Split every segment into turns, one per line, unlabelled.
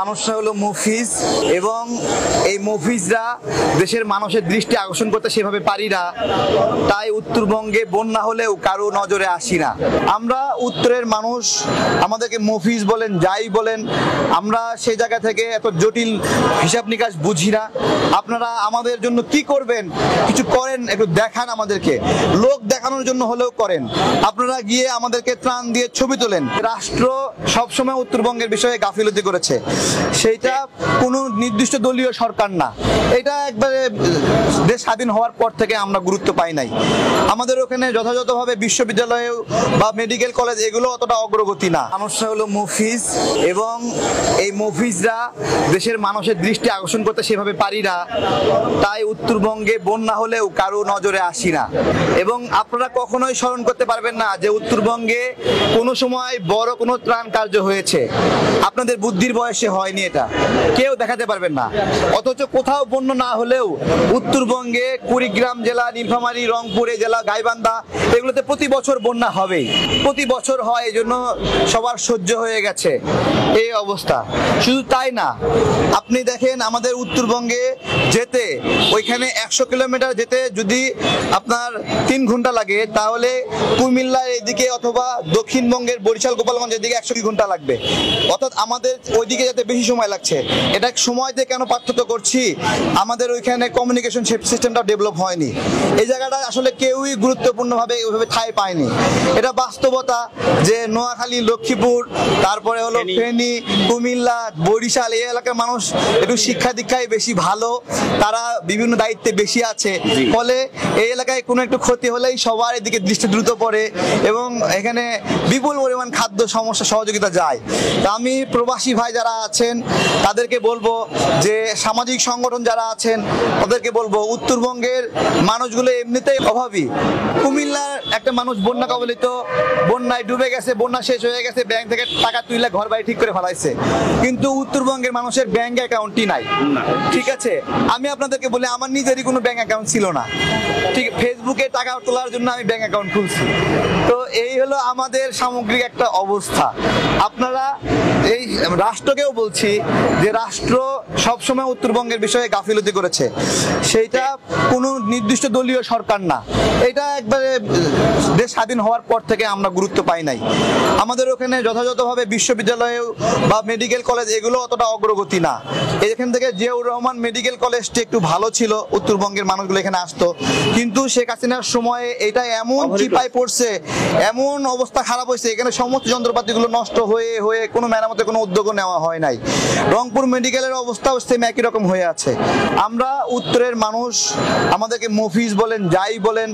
মানুষরা হলো মুফিজ এবং এই মুফিজরা দেশের মানুষের দৃষ্টি আকর্ষণ করতে সেভাবে পারি না, তাই উত্তরবঙ্গে বন্যা হলেও কারো নজরে আসি না। আমরা উত্তরের মানুষ, আমাদেরকে মুফিজ বলেন যাই বলেন, আমরা সেই জায়গা থেকে এত জটিল হিসাব নিকাশ বুঝি না। আপনারা আমাদের জন্য কি করবেন, কিছু করেন, একটু দেখান আমাদেরকে, লোক দেখানোর জন্য হলেও করেন। আপনারা গিয়ে আমাদেরকে ত্রাণ দিয়ে ছবি তোলেন। রাষ্ট্র সবসময় উত্তরবঙ্গের বিষয়ে গাফিলতি করেছে, সেইটা কোনো নির্দিষ্ট দলীয় সরকার না, এটা একবারে দেশ স্বাধীন হওয়ার পর থেকে আমরা গুরুত্ব পাই নাই। আমাদের ওখানে যথাযথভাবে বিশ্ববিদ্যালয় বা মেডিকেল কলেজ এগুলো অতটা অগ্রগতি না। মানুষরা হলো মুফিজ এবং এই মুফিজরা দেশের মানুষের দৃষ্টি আকর্ষণ করতে সেভাবে পারি না, তাই উত্তরবঙ্গে বন্যা হলেও কারো নজরে আসি না। এবং আপনারা কখনোই স্মরণ করতে পারবেন না যে উত্তরবঙ্গে কোনো সময় বড় কোনো ত্রাণ কার্য হয়েছে। আপনাদের বুদ্ধির বয়সে হয়নি, এটা কেউ দেখাতে পারবেন না। অথচ কোথাও বন্যা না হলেও উত্তরবঙ্গে কুড়িগ্রাম জেলা, নীলফামারী, রংপুরে জেলা, গাইবান্ধা এগুলোতে প্রতি বছর বন্যা হবেই, প্রতি বছর হয়। এই জন্য সবার সহ্য হয়ে গেছে এই অবস্থা। শুধু তাই না, আপনি দেখেন আমাদের উত্তরবঙ্গে যেতে, ওইখানে 100 কিলোমিটার যেতে যদি আপনার 3 ঘন্টা লাগে, তাহলে কুমিল্লার এদিকে অথবা দক্ষিণবঙ্গের বরিশাল, গোপালগঞ্জ এদিকে 100 ঘন্টা লাগবে। অর্থাৎ আমাদের ওইদিকে যেতে বেশি সময় লাগছে। এটা সময়তে কেন পার্থক্য করছি? আমাদের ওইখানে কমিউনিকেশন সিস্টেমটা ডেভেলপ হয়নি। এই জায়গাটা আসলে কেউই গুরুত্বপূর্ণভাবে ওইভাবে ঠাঁই পায়নি। এটা বাস্তবতা যে নোয়াখালী, লক্ষ্মীপুর, তারপরে হলো ফেনী, কুমিল্লা, বরিশাল এই এলাকার মানুষ একটু শিক্ষা দীক্ষায় বেশি ভালো, তারা বিভিন্ন দায়িত্বে বেশি আছে। ফলে এই এলাকায় কোনো একটু ক্ষতি হলেই সবার এদিকে দৃষ্টি দ্রুত পড়ে এবং এখানে বিপুল পরিমাণ খাদ্য সমস্যা সহযোগিতা যায়। তা আমি প্রবাসী ভাই যারা আছেন তাদেরকে বলবো, যে সামাজিক সংগঠন যারা আছেন তাদেরকে বলবো, উত্তরবঙ্গের মানুষগুলো এমনিতেই অভাবী। কুমিল্লার একটা মানুষ বন্যা কবলিত, বন্যায় ডুবে গেছে, বন্যা শেষ হয়ে গেছে, ব্যাংক থেকে টাকা তুলে ঘর বাড়ি ঠিক করে ফেলাইছে, কিন্তু উত্তরবঙ্গের মানুষের ব্যাংক অ্যাকাউন্টই নাই। ঠিক আছে, আমি আপনাদেরকে বলি, আমার নিজেরই কোনো ব্যাংক অ্যাকাউন্ট ছিল না। ঠিক, ফেসবুকে টাকা তোলার জন্য আমি ব্যাংক অ্যাকাউন্ট খুলছি। তো এই হলো আমাদের সামগ্রিক একটা অবস্থা। আপনারা এই রাষ্ট্রকেও বলছি যে রাষ্ট্র সবসময় উত্তরবঙ্গের বিষয়ে গাফিলতি করেছে, সেইটা কোনো নির্দিষ্ট দলীয় সরকার না, এটা একবারে দেশ স্বাধীন হওয়ার পর থেকে আমরা গুরুত্ব পাই নাই। আমাদের ওখানে যথাযথভাবে বিশ্ববিদ্যালয় বা মেডিকেল কলেজ এগুলো অতটা অগ্রগতি না। এখান থেকে জিয়াউর রহমান মেডিকেল কলেজটি একটু ভালো ছিল, উত্তরবঙ্গের মানুষগুলো এখানে আসতো, কিন্তু শেখ হাসিনার সময়ে এটা এমন চিপায় পড়ছে, এমন অবস্থা খারাপ হয়েছে, এখানে সমস্ত যন্ত্রপাতিগুলো নষ্ট হয়ে হয়ে কোনো মেরামতের কোনো উদ্যোগও নেওয়া হয় নাই। রংপুর মেডিকেলের অবস্থাও সেম একই রকম হয়ে আছে। আমরা উত্তরের মানুষ, আমাদেরকে মুফিজ বলেন যাই বলেন,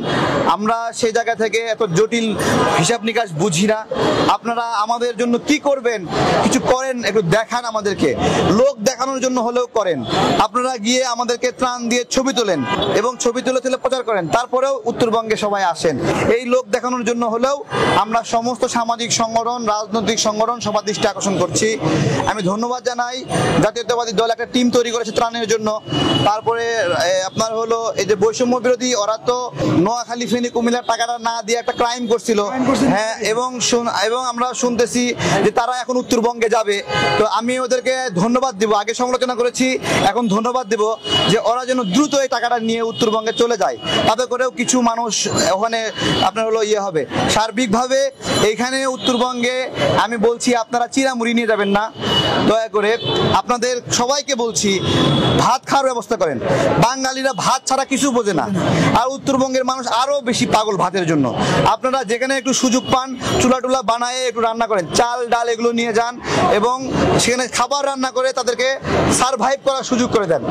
আমরা সেই জায়গা থেকে এত জটিল হিসাব নিকাশ বুঝি না। আপনারা আমাদের জন্য কি করবেন, কিছু করেন, একটু দেখান আমাদেরকে, লোক দেখানোর জন্য হলেও করেন। আপনারা গিয়ে আমাদেরকে ত্রাণ দিয়ে ছবি তোলেন এবং ছবি তুলে তুলে প্রচার করেন, তারপরেও উত্তরবঙ্গে সবাই আসেন। এই লোক দেখানোর জন্য হলেও আমরা সমস্ত সামাজিক সংগঠন, রাজনৈতিক সংগঠন সবার দৃষ্টি আকর্ষণ করছি। আমি ধন্যবাদ জানাই জাতীয়তাবাদী দল একটা টিম তৈরি করেছে ত্রাণের জন্য। তারপরে আপনার হলো এই যে বৈষম্য বিরোধী, ওরা তো নোয়াখালী, ফেনী, কুমিল্লার টাকাটা না দিয়ে একটা ক্রাইম করছিল, হ্যাঁ, এবং আমরা শুনতেছি যে তারা এখন উত্তরবঙ্গে যাবে। তো আমি ওদেরকে ধন্যবাদ দিব, আগে সমালোচনা করেছি, এখন ধন্যবাদ দিব যে ওরা যেন দ্রুত এই টাকাটা নিয়ে উত্তরবঙ্গে চলে যায়, তাতে করেও কিছু মানুষ ওখানে আপনার হলো হবে। সার্বিকভাবে এইখানে উত্তরবঙ্গে আমি বলছি, আপনারা চিরামুড়ি নিয়ে যাবেন না, দয়া করে আপনাদের সবাইকে বলছি, ভাত খাওয়ার ব্যবস্থা করেন। বাঙালিরা ভাত ছাড়া কিছু বোঝে না, আর উত্তরবঙ্গের মানুষ আরো বেশি পাগল ভাতের জন্য। আপনারা যেখানে একটু সুযোগ পান, চুলা টুলা বানায় একটু রান্না করেন, চাল ডাল এগুলো নিয়ে যান এবং সেখানে খাবার রান্না করে তাদেরকে সারভাইভ করার সুযোগ করে দেন।